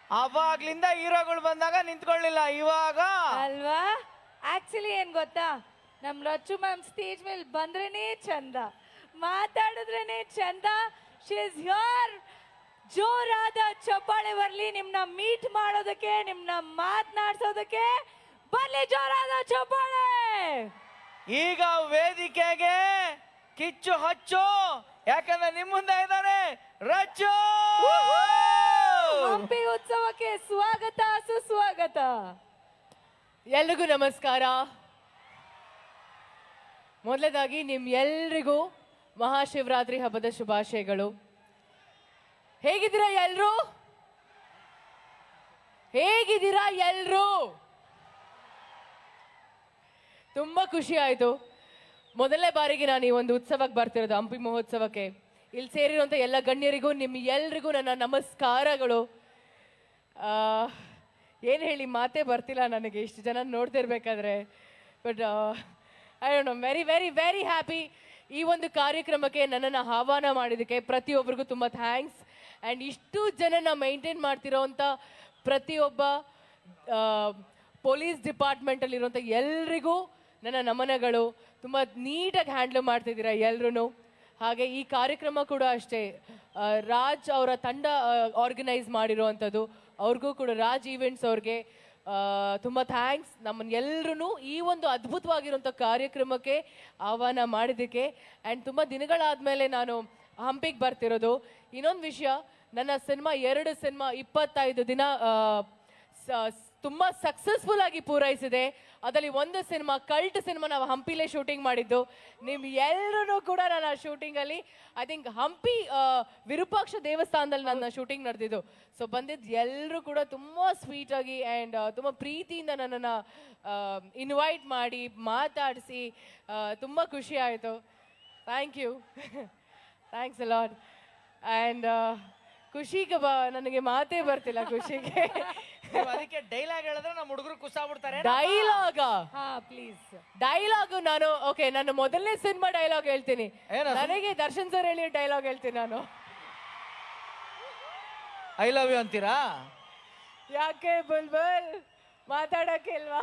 ಅವಾಗ್ಲಿಂದ ಹೀರೋಗಳು ಬಂದಾಗ ನಿಂತ್ಕೊಳ್ಳಿಲ್ಲ, ಇವಾಗ ಅಲ್ವಾ? ಆಕ್ಚುಲಿ ಏನ್ ಗೊತ್ತಾ, ನಮ್ ರಚ್ಚು ಮ್ಯಾಮ್ ಸ್ಟೇಜ್ ಮೇಲೆ ಬಂದ್ರೇನೆ ಚಂದ, ಮಾತಾಡಿದ್ರೇನೆ ಚಂದ. She is here. ಜೋರಾದ ಚಪ್ಪಾಳೆ ಬರ್ಲಿ ನಿಮ್ನ ಮೀಟ್ ಮಾಡೋದಕ್ಕೆ, ನಿಮ್ನ ಮಾತನಾಡ್ಸೋದಕ್ಕೆ. ಬರ್ಲಿ ಜೋರಾದ ಚಪ್ಪಾಳೆ. ಈಗ ವೇದಿಕೆಗೆ ಕಿಚ್ಚು ಹಚ್ಚು, ಯಾಕಂದ್ರೆ ನಿಮ್ ಮುಂದೆ ಇದ್ದಾರೆ ರಚ್ಚು. ಹಂಪಿ ಉತ್ಸವಕ್ಕೆ ಸ್ವಾಗತ, ಸುಸ್ವಾಗತ. ಎಲ್ರಿಗೂ ನಮಸ್ಕಾರ. ಮೊದಲದಾಗಿ ನಿಮ್ ಎಲ್ರಿಗೂ ಮಹಾಶಿವರಾತ್ರಿ ಹಬ್ಬದ ಶುಭಾಶಯಗಳು. ಹೇಗಿದ್ದೀರಾ ಎಲ್ರು? ಹೇಗಿದ್ದೀರಾ ಎಲ್ರು? ತುಂಬಾ ಖುಷಿ ಆಯ್ತು. ಮೊದಲನೇ ಬಾರಿಗೆ ನಾನು ಈ ಒಂದು ಉತ್ಸವಕ್ಕೆ ಬರ್ತಿರೋದು, ಹಂಪಿ ಮಹೋತ್ಸವಕ್ಕೆ. ಇಲ್ಲಿ ಸೇರಿರುವಂಥ ಎಲ್ಲ ಗಣ್ಯರಿಗೂ ನಿಮ್ಮ ಎಲ್ರಿಗೂ ನನ್ನ ನಮಸ್ಕಾರಗಳು. ಏನು ಹೇಳಿ ಮಾತೇ ಬರ್ತಿಲ್ಲ ನನಗೆ, ಇಷ್ಟು ಜನ ನೋಡ್ತಿರ್ಬೇಕಾದ್ರೆ. But I don't know, very very very happy. ಈ ಒಂದು ಕಾರ್ಯಕ್ರಮಕ್ಕೆ ನನ್ನನ್ನು ಆಹ್ವಾನ ಮಾಡಿದ್ದಕ್ಕೆ ಪ್ರತಿಯೊಬ್ಬರಿಗೂ ತುಂಬ ಥ್ಯಾಂಕ್ಸ್. ಆ್ಯಂಡ್ ಇಷ್ಟು ಜನನ ಮೈಂಟೈನ್ ಮಾಡ್ತಿರೋವಂಥ ಪ್ರತಿಯೊಬ್ಬ ಪೊಲೀಸ್ ಡಿಪಾರ್ಟ್ಮೆಂಟಲ್ಲಿರುವಂಥ ಎಲ್ರಿಗೂ ನನ್ನ ನಮನಗಳು. ತುಂಬ ನೀಟಾಗಿ ಹ್ಯಾಂಡ್ಲ್ ಮಾಡ್ತಿದ್ದೀರಾ ಎಲ್ರೂ. ಹಾಗೆ ಈ ಕಾರ್ಯಕ್ರಮ ಕೂಡ ಅಷ್ಟೇ, ರಾಜ್ ಅವರ ತಂಡ ಆರ್ಗನೈಸ್ ಮಾಡಿರೋವಂಥದ್ದು. ಅವ್ರಿಗೂ ಕೂಡ ರಾಜ್ ಈವೆಂಟ್ಸ್ ಅವ್ರಿಗೆ ತುಂಬ ಥ್ಯಾಂಕ್ಸ್. ನಮ್ಮನ್ನು ಎಲ್ಲರೂ ಈ ಒಂದು ಅದ್ಭುತವಾಗಿರುವಂಥ ಕಾರ್ಯಕ್ರಮಕ್ಕೆ ಆಹ್ವಾನ ಮಾಡಿದ್ದಕ್ಕೆ. ಆ್ಯಂಡ್ ತುಂಬ ದಿನಗಳಾದಮೇಲೆ ನಾನು ಹಂಪಿಗೆ ಬರ್ತಿರೋದು. ಇನ್ನೊಂದು ವಿಷಯ, ನನ್ನ ಸಿನಿಮಾ 2 ಸಿನಿಮಾ 25 ದಿನ ತುಂಬ ಸಕ್ಸಸ್ಫುಲ್ ಆಗಿ ಪೂರೈಸಿದೆ. ಅದರಲ್ಲಿ ಒಂದು ಸಿನಿಮಾ, ಕಲ್ಟ್ ಸಿನಿಮಾ, ನಾವು ಹಂಪಿಲೇ ಶೂಟಿಂಗ್ ಮಾಡಿದ್ದು. ನಿಮ್ ಎಲ್ಲರೂ ಕೂಡ ನನ್ನ ಶೂಟಿಂಗಲ್ಲಿ, ಐ ಥಿಂಕ್ ಹಂಪಿ ವಿರೂಪಾಕ್ಷ ದೇವಸ್ಥಾನದಲ್ಲಿ ನನ್ನ ಶೂಟಿಂಗ್ ನಡೆದಿದ್ದು. ಸೊ ಬಂದಿದ್ದು ಎಲ್ಲರೂ ಕೂಡ ತುಂಬ ಸ್ವೀಟಾಗಿ ಆ್ಯಂಡ್ ತುಂಬ ಪ್ರೀತಿಯಿಂದ ನನ್ನನ್ನು ಇನ್ವೈಟ್ ಮಾಡಿ ಮಾತಾಡಿಸಿ ತುಂಬ ಖುಷಿ ಆಯಿತು. Thank you, thanks a lot. And ಖುಷಿಗೆ ನನಗೆ ಮಾತೇ ಬರ್ತಿಲ್ಲ ಖುಷಿಗೆ. ಅದಕ್ಕೆ ಡೈಲಾಗ್ ಹೇಳಿದ್ರೆ ನಮ್ಮ ಹುಡುಗರು ಕುಸಾಗ್ಬಿಡ್ತಾರೆ. ಡೈಲಾಗ? ಹಾ ಪ್ಲೀಸ್. ಡೈಲಾಗು ನಾನು ಓಕೆ, ನನ್ನ ಮೊದಲನೇ ಸಿನಿಮಾ ಡೈಲಾಗ್ ಹೇಳ್ತೀನಿ. ನನಗೆ ದರ್ಶನ್ ಸರ್ ಹೇಳಿ ಡೈಲಾಗ್ ಹೇಳ್ತೀನಿ ನಾನು. ಐ ಲವ್ ಯು ಅಂತೀರಾ? ಯಾಕೆ ಬುಲ್ಬುಲ್ ಮಾತಾಡಕ್ಕೆ ಇಲ್ವಾ?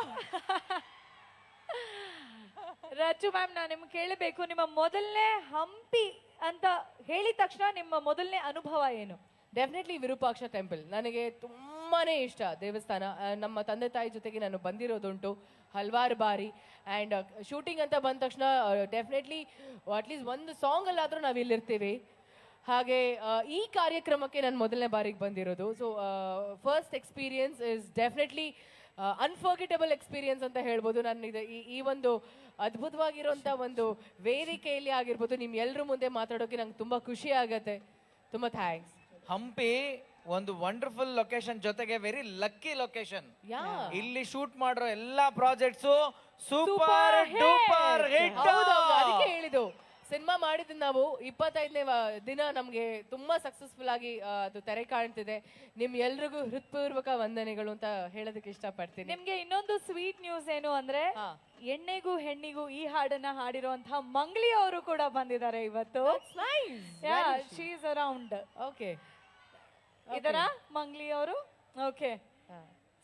ರಚ್ಚು ಮ್ಯಾಮ್, ನಾನು ನಿಮ್ಗೆ ಕೇಳಬೇಕು, ನಿಮ್ಮ ಮೊದಲನೇ ಹಂಪಿ ಅಂತ ಹೇಳಿದ ತಕ್ಷಣ ನಿಮ್ಮ ಮೊದಲನೇ ಅನುಭವ ಏನು? ಡೆಫಿನೆಟ್ಲಿ ವಿರೂಪಾಕ್ಷ ಟೆಂಪಲ್ ನನಗೆ ತುಂಬಾನೇ ಇಷ್ಟ ದೇವಸ್ಥಾನ. ನಮ್ಮ ತಂದೆ ತಾಯಿ ಜೊತೆಗೆ ನಾನು ಬಂದಿರೋದುಂಟು ಹಲವಾರು ಬಾರಿ. ಆ್ಯಂಡ್ ಶೂಟಿಂಗ್ ಅಂತ ಬಂದ ತಕ್ಷಣ ಡೆಫಿನೆಟ್ಲಿ ಅಟ್ಲೀಸ್ಟ್ ಒಂದು ಸಾಂಗಲ್ಲಾದರೂ ನಾವು ಇಲ್ಲಿರ್ತೀವಿ. ಹಾಗೆ ಈ ಕಾರ್ಯಕ್ರಮಕ್ಕೆ ನಾನು ಮೊದಲನೇ ಬಾರಿಗೆ ಬಂದಿರೋದು. So first experience is definitely unforgettable experience ಅಂತ ಹೇಳ್ಬೋದು. ನಾನು ಇದು ಈ ಒಂದು ಅದ್ಭುತವಾಗಿರುವಂಥ ಒಂದು ವೇದಿಕೆಯಲ್ಲಿ ಆಗಿರ್ಬೋದು, ನಿಮ್ಮ ಎಲ್ಲರ ಮುಂದೆ ಮಾತಾಡೋಕೆ ನಂಗೆ ತುಂಬ ಖುಷಿ ಆಗತ್ತೆ. ತುಂಬ ಥ್ಯಾಂಕ್ಸ್. ಹಂಪಿ ಒಂದು ವಂಡರ್ಫುಲ್ ಲೊಕೇಶನ್, ಜೊತೆಗೆ ವೆರಿ ಲಕ್ಕಿ ಲೊಕೇಶನ್. ಇಲ್ಲಿ ಶೂಟ್ ಮಾಡಿರೋ ಎಲ್ಲಾ ಪ್ರಾಜೆಕ್ಟ್ಸ್ ಸೂಪರ್ ಡೂಪರ್ ಹಿಟ್. ಅದಕ್ಕೆ ಹೇಳಿದ್ದು, ಸಿನಿಮಾ ಮಾಡಿದ್ದು ನಾವು 25ನೇ ದಿನ ನಮಗೆ ತುಂಬಾ ಸಕ್ಸಸ್ಫುಲ್ ಆಗಿ ಅದು ತೆರೆ ಕಾಣ್ತಿದೆ. ನಿಮ್ ಎಲ್ರಿಗೂ ಹೃತ್ಪೂರ್ವಕ ವಂದನೆಗಳು ಅಂತ ಹೇಳೋದಕ್ಕೆ ಇಷ್ಟಪಡ್ತೀನಿ. ನಿಮ್ಗೆ ಇನ್ನೊಂದು ಸ್ವೀಟ್ ನ್ಯೂಸ್ ಏನು ಅಂದ್ರೆ, ಎಣ್ಣೆಗೂ ಹೆಣ್ಣಿಗೂ ಈ ಹಾಡನ್ನ ಹಾಡಿರುವಂತಹ ಮಂಗ್ಲಿ ಅವರು ಕೂಡ ಬಂದಿದ್ದಾರೆ ಇವತ್ತು. She is around. ಓಕೆ, ಇದರ ಮಂಗ್ಲಿ ಅವರು. ಓಕೆ,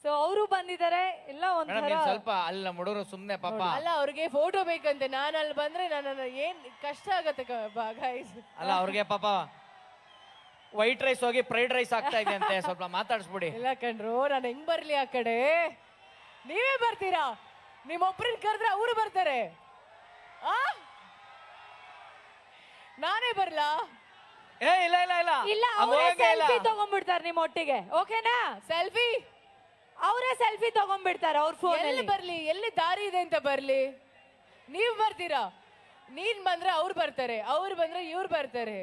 ಸೊ ಅವರು ಬಂದಿದ್ದಾರೆ. ಎಲ್ಲ ಒಂಥರ ಸ್ವಲ್ಪ ಅಲ್ಲ ಹುಡುಗರು ಸುಮ್ನೆ ಪಾಪ. ಅಲ್ಲ, ಅವ್ರಿಗೆ ಫೋಟೋ ಬೇಕಂತೆ. ನಾನು ಅಲ್ಲಿ ಬಂದ್ರೆ ನನ್ನ ಏನ್ ಕಷ್ಟ ಆಗತ್ತೆ ಗೈಸ್. ಅಲ್ಲ, ಅವ್ರಿಗೆ ಪಾಪ ವೈಟ್ ರೈಸ್ ಹೋಗಿ ಫ್ರೈಡ್ ರೈಸ್ ಆಗ್ತಾ ಇದೆ ಅಂತೆ, ಸ್ವಲ್ಪ ಮಾತಾಡಿಸ್ಬಿಡಿ. ಇಲ್ಲ ಕಣ್ರು, ನಾನು ಹೆಂಗ್ ಬರ್ಲಿ ಆ ಕಡೆ? ನೀವೇ ಬರ್ತೀರಾ? ನಿಮ್ಮೊಬ್ರನ್ನ ಕರೆದ್ರೆ ಅವರು ಬರ್ತಾರೆ. ನಾನೇ ಬರ್ಲಾ? ಏ ಇಲ್ಲ ಇಲ್ಲ ಇಲ್ಲ ಇಲ್ಲ, ಅವರೇ ಸೆಲ್ಫಿ ತಗೊಂಡ್ಬಿಡ್ತಾರೆ ನಿಮ್ಮ ಒಟ್ಟಿಗೆ. ಓಕೆನಾ? ಸೆಲ್ಫಿ ಅವರೇ ಸೆಲ್ಫಿ ತಗೊಂಡ್ಬಿಡ್ತಾರೆ ಅವ್ರ ಫೋನ್. ಎಲ್ಲಿ ಬರ್ಲಿ? ಎಲ್ಲಿ ದಾರಿ ಇದೆ ಅಂತ ಬರ್ಲಿ? ನೀವ್ ಬರ್ತೀರಾ? ನೀನ್ ಬಂದ್ರೆ ಅವ್ರು ಬರ್ತಾರೆ, ಅವ್ರು ಬಂದ್ರೆ ಇವ್ರು ಬರ್ತಾರೆ.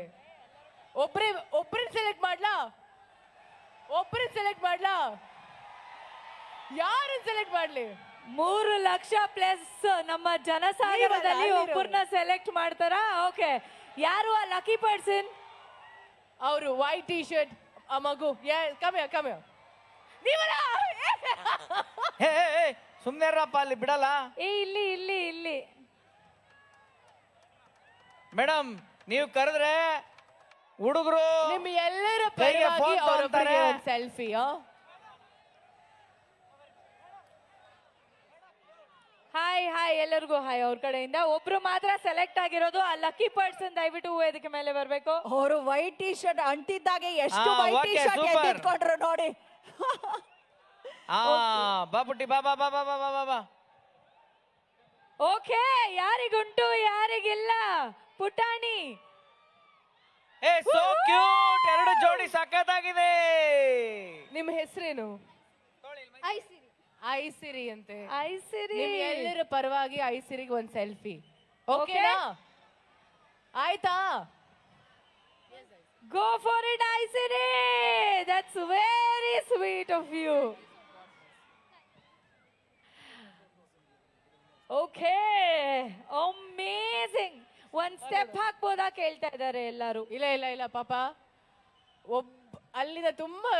ಒಬ್ರನ್ನ ಸೆಲೆಕ್ಟ್ ಮಾಡ್ಲಾ? ಯಾರನ್ನ ಸೆಲೆಕ್ಟ್ ಮಾಡ್ಲಿ? 3 ಲಕ್ಷ ಪ್ಲಸ್ ನಮ್ಮ ಜನಸಾಗರದಲ್ಲಿ ಒಬ್ಬರನ್ನ ಸೆಲೆಕ್ಟ್ ಮಾಡ್ತಾರ. ಓಕೆ, ಯಾರು ಆ ಲಕ್ಕಿ ಪರ್ಸನ್? ಅವರು ವೈಟ್ ಟಿ ಶರ್ಟ್, ಆ ಮಗು. ಕಮ್ಮಿ ನೀವಲ್ಲ? ಸುಮ್ನೆ ಇರಪ್ಪ, ಅಲ್ಲಿ ಬಿಡಲ್ಲ. ಇಲ್ಲಿ ಇಲ್ಲಿ ಇಲ್ಲಿ ಮೇಡಮ್, ನೀವು ಕರೆದ್ರೆ ಹುಡುಗರು ನಿಮ್ ಎಲ್ಲರ ಕೈಗೆ ಪರವಾಗಿ phone ಅವ್ರೊಬ್ರಿಗೆ ತಗೊಂತಾರೆ. ಒಂದ್ ಸೆಲ್ಫಿ. ಹಾಯ್ ಹಾಯ್ ಎಲ್ಲರಿಗೂ ಹಾಯ್ ಅವ್ರ ಕಡೆಯಿಂದ ಒಬ್ರು ಮಾತ್ರ ಸೆಲೆಕ್ಟ್ ಆಗಿರೋದು ಆ ಲಕ್ಕಿ ಪರ್ಸನ್ ದಯವಿಟ್ಟು ವೇದಿಕೆ ಮೇಲೆ ಬರ್ಬೇಕು. ಅವರು ವೈಟ್ ಟಿ ಶರ್ಟ್ ಅಂಟಿದ್ದಾಗೆ ಎಷ್ಟು ಹಾ, white T okay, shirt super. ಎತ್ತಿಟ್ಕೊಂಡ್ರು ನೋಡಿ. ಬಾ ಪುಟ್ಟಿ ಬಾ ಬಾ ಬಾ ಬಾ ಬಾ ಬಾ ಬಾ ಬಾ. ಓಕೆ, ಯಾರಿಗುಂಟು ಯಾರಿಗಿಲ್ಲ ಪುಟಾಣಿ. ಏ ಸೋ ಕ್ಯೂಟ್, ಎರಡು ಜೋಡಿ ಸಖತ್ತಾಗಿದೆ. ನಿಮ್ಮ ಹೆಸರೇನು? ಐಸಿರಿ ಅಂತೆ. ಐಸಿರಿ ನಿಮ್ ಎಲ್ಲರ ಪರವಾಗಿ ಐಸಿರಿಗೆ ಒಂದ್ ಸೆಲ್ಫಿ. Okay. ಓಕೆನಾ? ಆಯ್ತಾ? Go for it Aisiri, that's very sweet of you. Okay, amazing. ಒಂದ್ ಸ್ಟೆಪ್ ಹಾಕ್ಬೋದಾ ಕೇಳ್ತಾ ಇದ್ದಾರೆ ಎಲ್ಲರೂ. ಇಲ್ಲ ಇಲ್ಲ ಇಲ್ಲ ಪಾಪ ಅಲ್ಲಿಂದ ತುಂಬಾ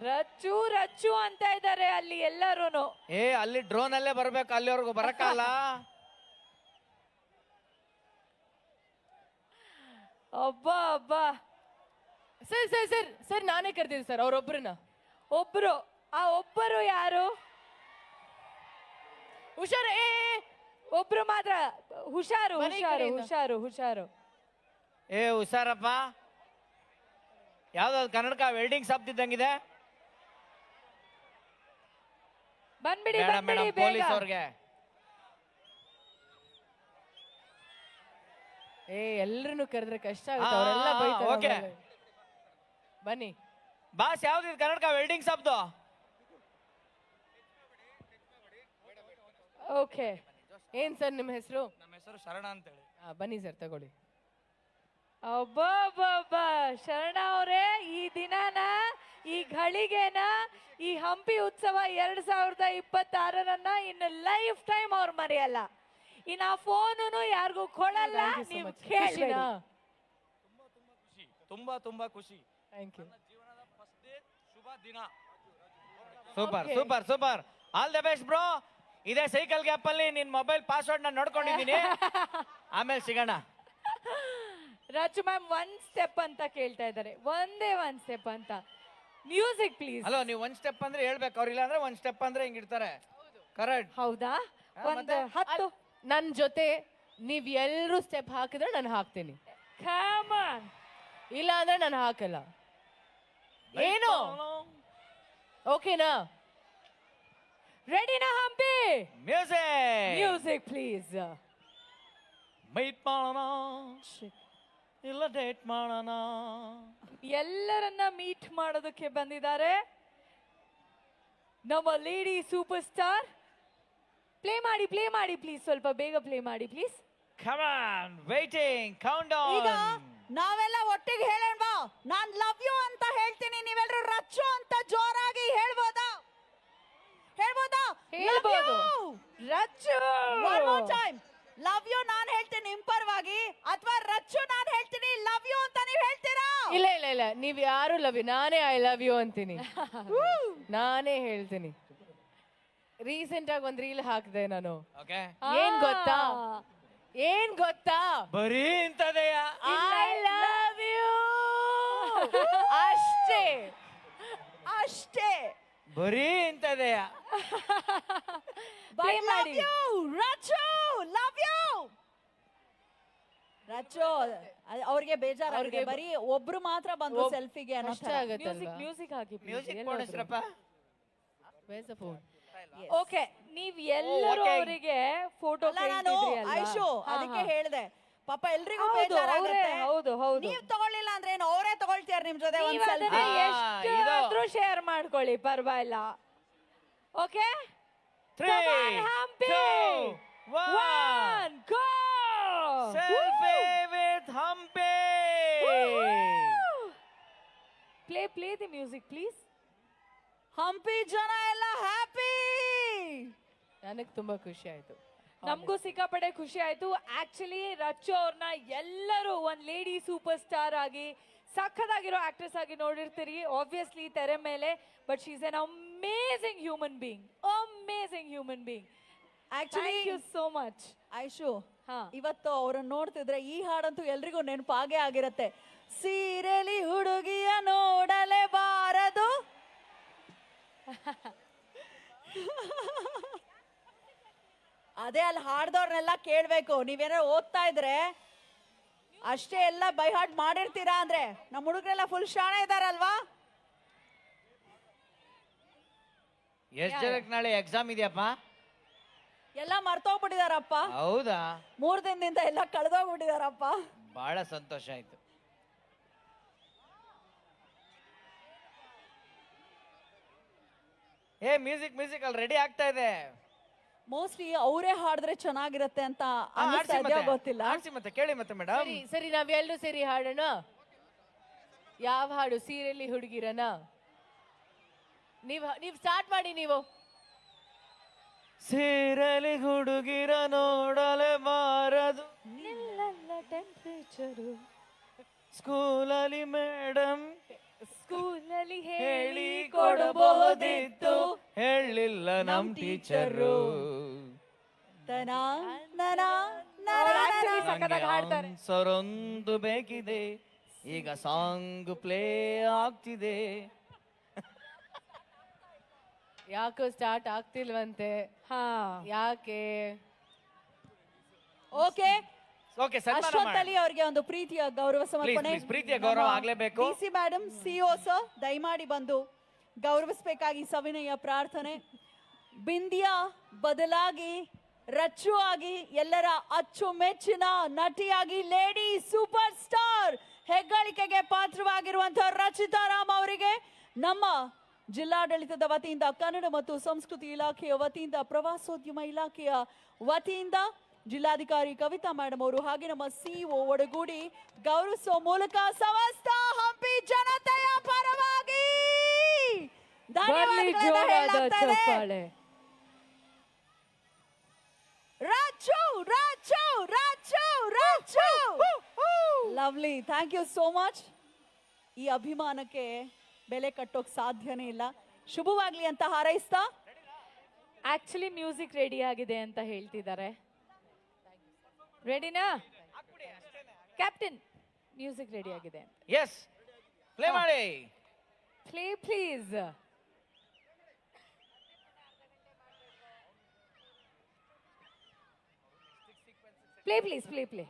ರಚ್ಚು ರಚ್ಚು ಅಂತ ಇದ್ದಾರೆ ಅಲ್ಲಿ ಎಲ್ಲರೂ. ಏ ಅಲ್ಲಿ ಡ್ರೋನ್ ಅಲ್ಲೇ ಬರ್ಬೇಕು, ಅಲ್ಲಿವರೆಗೂ ಬರಕ್ಕಲ್ಲ. ಅಬ್ಬಾ ಅಬ್ಬಾ. ಸರ್ ಸರ್ ಸರ್ ಸರ್ ನಾನೇ ಕರ್ತೀನಿ ಸರ್ ಅವ್ರೊಬ್ರನ್ನ. ಒಬ್ರು, ಆ ಒಬ್ಬರು ಯಾರು? ಹುಷಾರ. ಏ ಒಬ್ರು ಮಾತ್ರ. ಹುಷಾರು ಮನೆ ಹುಷಾರು ಕಡೆಯಿಂದ. ಹುಷಾರು ಹುಷಾರು. ಏ ಹುಷಾರಪ್ಪ. ಯಾವ್ದಾದ್ರು ಕನ್ನಡಕ ವೆಲ್ಡಿಂಗ್ ಶಾಪ್ ಇದ್ದಂಗಿದೆ. ಬಂದ್ಬಿಡಿ ಮೇಡಮ್ ಬಂದ್ಬಿಡಿ ಮೇಡಮ್ ಬೇಗ. ಪೊಲೀಸ್ ಅವ್ರಿಗೆ. ಏ ಎಲ್ರನ್ನು ಕರೆದ್ರೆ ಕಷ್ಟ ಆಗುತ್ತೆ, ಅವರೆಲ್ಲ ಬೈತಾರೆ ಓಕೆ. ಆಮೇಲೆ. ಬನ್ನಿ. ಬಾಸ್ ಯಾವ್ದು ಕನ್ನಡಕ ವೆಲ್ಡಿಂಗ್ ಶಾಪ್ದು? ಓಕೆ, ಏನ್ ಸರ್ ನಿಮ್ಮ ಹೆಸರು? ನಮ್ಮ ಹೆಸರು ಶರಣ ಅಂತೇಳಿ. ಬನ್ನಿ ಸರ್ ತಗೊಳ್ಳಿ. ಅಬ್ಬಬ್ಬಬ್ಬ. ಶರಣ ಅವರೇ, ಈ ದಿನನ, ಈ ಘಳಿಗೆನ, ಈ ಹಂಪಿ ಉತ್ಸವ 2026 ಇನ್ನು ಲೈಫ್ ಟೈಮ್ ಅವ್ರು ಮರೆಯಲ್ಲ. ಇನ್ನು ಆ ಫೋನು ಯಾರಿಗೂ ಕೊಡಲ್ಲ. Thank you so ನೀವು much. ಕೇಳ್ಬೇಡಿ. ಖುಷಿನಾ? ತುಂಬಾ ತುಂಬಾ ಖುಷಿ. Thank you. ಜೀವನದ ಫಸ್ಟ್ ಶುಭ ದಿನ. Super Okay. Super super, all the best bro. ಇದೇ ಸೈಕಲ್ ಗ್ಯಾಪ್ ಅಲ್ಲಿ ನಿನ್ ಮೊಬೈಲ್ ಪಾಸ್ವರ್ಡ್ ನ ನೋಡ್ಕೊಂಡಿದ್ದೀನಿ. ಆಮೇಲೆ ಸಿಗೋಣ. ರಾಜು ಮ್ಯಾಮ್ ಒಂದ್ ಸ್ಟೆಪ್ ಅಂತ ಕೇಳ್ತಾ ಇದ್ದಾರೆ, ಒಂದೇ ಒಂದ್ ಸ್ಟೆಪ್ ಅಂತ. Music please. ಹಲೋ, ನೀವು ಒಂದ್ ಸ್ಟೆಪ್ ಅಂದ್ರೆ ಹೇಳ್ಬೇಕು, ಅವ್ರಿಲ್ಲ ಅಂದ್ರೆ ಒಂದ್ ಸ್ಟೆಪ್ ಅಂದ್ರೆ ಹಿಂಗಿರ್ತಾರೆ. ಕರೆಕ್ಟ್. ಹೌದಾ? ಒಂದ್ ಮತ್ತೆ? 10. ನನ್ ಜೊತೆ ನೀವ್ ಎಲ್ರು ಸ್ಟೆಪ್ ಹಾಕಿದ್ರೆ ನಾನು ಹಾಕ್ತೀನಿ, Come on. ಇಲ್ಲ ಅಂದ್ರೆ ನಾನು ಹಾಕಲ್ಲ. ಏನು? ಓಕೆನಾ? ರೆಡಿನಾ Hampi? Music. Music please. Meet ಮಾಡೋಣ ಇಲ್ಲ ಡೇಟ್ ಮಾಡೋಣ. ಎಲ್ಲರನ್ನ ಮೀಟ್ ಮಾಡೋದಕ್ಕೆ ಬಂದಿದ್ದಾರೆ ನಮ್ಮ ಲೇಡಿ ಸೂಪರ್ ಸ್ಟಾರ್. ಪ್ಲೇ ಮಾಡಿ ಪ್ಲೀಸ್, ಸ್ವಲ್ಪ ಬೇಗ ಪ್ಲೇ ಮಾಡಿ please. Come on, waiting, countdown. ಈಗ ನಾವೆಲ್ಲ ಒಟ್ಟಿಗೆ ಹೇಳೋಣ. ನಾನ್ ಲವ್ ಯು ಅಂತ ಹೇಳ್ತೀನಿ, ನೀವೆಲ್ಲರೂ ರಚ್ಚು ಅಂತ ಜೋರಾಗಿ ಹೇಳ್ಬೋದಾ? ಹೇಳ್ಬೋದು. Rachchu. One more time. Love you ನಾನ್ ಹೇಳ್ತೀನಿ ನಿಮ್ ಪರವಾಗಿ, ಅಥವಾ ರಚ್ಚು ನಾನ್ ಹೇಳ್ತೀನಿ ಲವ್ ಯು ಅಂತ ನೀವ್ ಹೇಳ್ತೀರಾ? ಇಲ್ಲ ಇಲ್ಲ ಇಲ್ಲ, ನೀವ್ ಯಾರು ಲವ್ ಯು, ನಾನೇ ಐ ಲವ್ ಯು ಅಂತೀನಿ. ನಾನೇ ಹೇಳ್ತೀನಿ. ರೀಸೆಂಟ್ ಆಗಿ ಒಂದ್ ರೀಲ್ ಹಾಕಿದೆ ನಾನು. ಓಕೆ. ಏನ್ ಗೊತ್ತಾ? ಬರೀ ಇಂತದೆಯಾ? ಐ ಲವ್ ಯು ಅಷ್ಟೇ. ಅಷ್ಟೇ. ಬರೀ ಇಂತದೆಯಾ? Play ಮಾಡಿ. Rachchu love you. ರಚ್ಚು ಅವ್ರಿಗೆ ಬೇಜಾರಾಗಿದೆ, ಬರೀ ಒಬ್ರು ಮಾತ್ರ ಬಂದು ಸೆಲ್ಫಿಗೆ ಅನ್ನೋ ಕಷ್ಟ ಥರ. ಆಗತ್ತಲ್ವಾ? ಮ್ಯೂಸಿಕ್ ಹಾಕಿ ಮ್ಯೂಸಿಕ್ ಪೋಣಿಸ್ರಪ್ಪ. Where's the phone? ಓಕೆ, ನೀವ್ ಎಲ್ಲರೂ okay. ಅವರಿಗೆ ಫೋಟೋ ಅಲ್ಲ, ನಾನು ಐಶು ಅದಕ್ಕೆ ಹೇಳ್ದೆ, ಪಾಪ ಎಲ್ರಿಗೂ ಬೇಜಾರಾಗುತ್ತೆ. ಹೌದು. ನೀವ್ ತಗೊಳ್ಳಿಲ್ಲ ಅಂದ್ರೆ ಏನು, ಅವರೇ ತಗೊಳ್ತೀರ ನಿಮ್ ಜೊತೆ ಒಂದ್ ನೀವ್ ಅದನ್ನ ಸೆಲ್ಫಿ. ಎಷ್ಟಾದ್ರೂ ಶೇರ್ ಮಾಡ್ಕೊಳ್ಳಿ, ಪರವಾಗಿಲ್ಲ. Okay, 3, Hampi 2, 1. Go. Selfie with Hampi. Play the music please. Hampi ಜನ ಎಲ್ಲ ಹ್ಯಾಪಿ. ನನಗ್ ತುಂಬಾ ಖುಷಿ ಆಯ್ತು. ನಮಗೂ ಸಿಕ್ಕಾಪಟ್ಟೆ ಖುಷಿ ಆಯ್ತು. ಆಕ್ಚುಲಿ ರಚ್ಚು ಅವ್ರನ್ನ ಎಲ್ಲರೂ ಒಂದ್ ಲೇಡಿ ಸೂಪರ್ ಸ್ಟಾರ್ ಆಗಿ, ಸಖತ್ತಾಗಿರೋ ಆಕ್ಟ್ರೆಸ್ ಆಗಿ ನೋಡಿರ್ತೀರಿ ಆಬ್ವಿಯಸ್ಲಿ ತೆರೆ ಮೇಲೆ. But she is an amazing human being. Actually thank you so much. Aishu, ಹಾ. ಇವತ್ತು ಅವ್ರನ್ನ ನೋಡ್ತಿದ್ರೆ ಈ ಹಾಡಂತೂ ಎಲ್ರಿಗೂ ನೆನಪಾಗೇ ಆಗಿರತ್ತೆ. ಸೀರೆಲಿ ಹುಡುಗಿಯ ನೋಡಲೇಬಾರದು. ಅದೇ ಅಲ್ಲಿ ಹಾಡ್ದವ್ರನ್ನೆಲ್ಲ ಕೇಳ್ಬೇಕು. ನೀವೇನಾರು ಓದ್ತಾ ಇದ್ರೆ ಅಷ್ಟೇ ಎಲ್ಲ ಬೈ ಹಾರ್ಟ್ ಮಾಡಿರ್ತೀರಾ ಅಂದ್ರೆ ನಮ್ಮ ಹುಡುಗರೆಲ್ಲ ಫುಲ್ ಶಾಣೆ ಇದಾರಲ್ವಾ? ಎಷ್ಟ್ ಜನಕ್ಕೆ ನಾಳೆ ಎಕ್ಸಾಮ್ ಇದೆಯಪ್ಪ? ಎಲ್ಲ ಮರ್ತೋಗ್ಬಿಟ್ಟಿದಾರಪ್ಪ. ಹೌದಾ? 3 ದಿನದಿಂದ ಎಲ್ಲ ಕಳೆದೋಗ್ಬಿಟ್ಟಿದಾರಪ್ಪ. ಬಹಳ ಸಂತೋಷ ಆಯ್ತು. ಮ್ಯೂಸಿಕ್ ಅಲ್ಲಿ ರೆಡಿ ಆಗ್ತಾ ಇದೆ. ಮೋಸ್ಟ್ಲಿ ಅವರೇ ಹಾಡಿದ್ರೆ ಚೆನ್ನಾಗಿರತ್ತೆ ಅಂತ ಅನ್ನಿಸ್ತಾ ಇದೆಯೋ ಗೊತ್ತಿಲ್ಲ. ಆಡ್ಸಿ ಮತ್ತೆ ಕೇಳಿ ಮತ್ತೆ ಮೇಡಮ್. ಸರಿ ಸರಿ ನಾವೆಲ್ಲರೂ ಸೇರಿ ಹಾಡೋಣ. ಯಾವ ಹಾಡು? ಸೀರೆಯಲ್ಲಿ ಹುಡುಗಿರನ? ನೀವ್ ಸ್ಟಾರ್ಟ್ ಮಾಡಿ. ನೀವು ಸೀರೆಲಿ ಹುಡುಗಿರ ನೋಡಲೆ ಬಾರದು, ಟೆಂಪರೇಚರು ಸ್ಕೂಲಲ್ಲಿ ಮೇಡಮ್ ಸ್ಕೂಲಲ್ಲಿ ಹೇಳಿ ಕೊಡಬಹುದಿತ್ತು, ಹೇಳಿಲ್ಲ ನಮ್ ಟೀಚರು. ಸರೊಂದು ಬೇಕಿದೆ, ಈಗ ಸಾಂಗ್ ಪ್ಲೇ ಆಗ್ತಿದೆ. ಯಾಕೋ ಸ್ಟಾರ್ಟ್ ಆಗ್ತಿಲ್ವಂತೆ. ಹಾ ಯಾಕೆ? ಓಕೆ, ಓಕೆ ಅಶ್ವಂತ್ ಅಲಿ ಅವರಿಗೆ ಒಂದು ಪ್ರೀತಿಯ ಗೌರವ ಸಮರ್ಪಣೆ. ಪ್ರೀತಿಯ ಗೌರವ ಆಗ್ಲೇಬೇಕು. ಸಿ ಮೇಡಮ್, ಸಿಒ ಸರ್, ದಯಮಾಡಿ ಬಂದು ಗೌರವಿಸಬೇಕಾಗಿ ಸವಿನಯ ಪ್ರಾರ್ಥನೆ. ಬಿಂದಿಯ ಬದಲಾಗಿ ರಚ್ಚು ಆಗಿ ಎಲ್ಲರ ಅಚ್ಚುಮೆಚ್ಚಿನ ನಟಿಯಾಗಿ ಲೇಡಿ ಸೂಪರ್ ಸ್ಟಾರ್ ಹೆಗ್ಗಳಿಕೆಗೆ ಪಾತ್ರವಾಗಿರುವಂತಹ ರಚಿತಾ ರಾಮ್ ಅವರಿಗೆ ನಮ್ಮ ಜಿಲ್ಲಾಡಳಿತದ ವತಿಯಿಂದ, ಕನ್ನಡ ಮತ್ತು ಸಂಸ್ಕೃತಿ ಇಲಾಖೆಯ ವತಿಯಿಂದ, ಪ್ರವಾಸೋದ್ಯಮ ಇಲಾಖೆಯ ವತಿಯಿಂದ ಜಿಲ್ಲಾಧಿಕಾರಿ ಕವಿತಾ ಮೇಡಮ್ ಅವರು ಹಾಗೆ ನಮ್ಮ ಸಿಇಒ ಒಡಗೂಡಿ ಗೌರವಿಸುವ ಮೂಲಕ ಸಮಸ್ತ ಹಂಪಿ ಜನತೆಯ ಪರವಾಗಿ ಧನ್ಯವಾದಗಳನ್ನ ಹೇಳಲಾಗ್ತಾ ಇದೆ. ಚಪ್ಪಾಳೆ. Raju Raju Raju Raju lovely, thank you so much. ಈ ಅಭಿಮಾನಕ್ಕೆ ಬೆಲೆ ಕಟ್ಟೋಕ್ ಸಾಧ್ಯನೇ ಇಲ್ಲ. ಶುಭವಾಗ್ಲಿ ಅಂತ ಹಾರೈಸ್ತಾ, ಆಕ್ಚುಲಿ ಮ್ಯೂಸಿಕ್ ರೆಡಿ ಆಗಿದೆ ಅಂತ ಹೇಳ್ತಿದ್ದಾರೆ. ರೆಡಿನಾ ಕ್ಯಾಪ್ಟನ್? ಮ್ಯೂಸಿಕ್ ರೆಡಿ ಆಗಿದೆ. ಎಸ್, ಪ್ಲೇ ಮಾಡಿ. Play please. Play please, play play.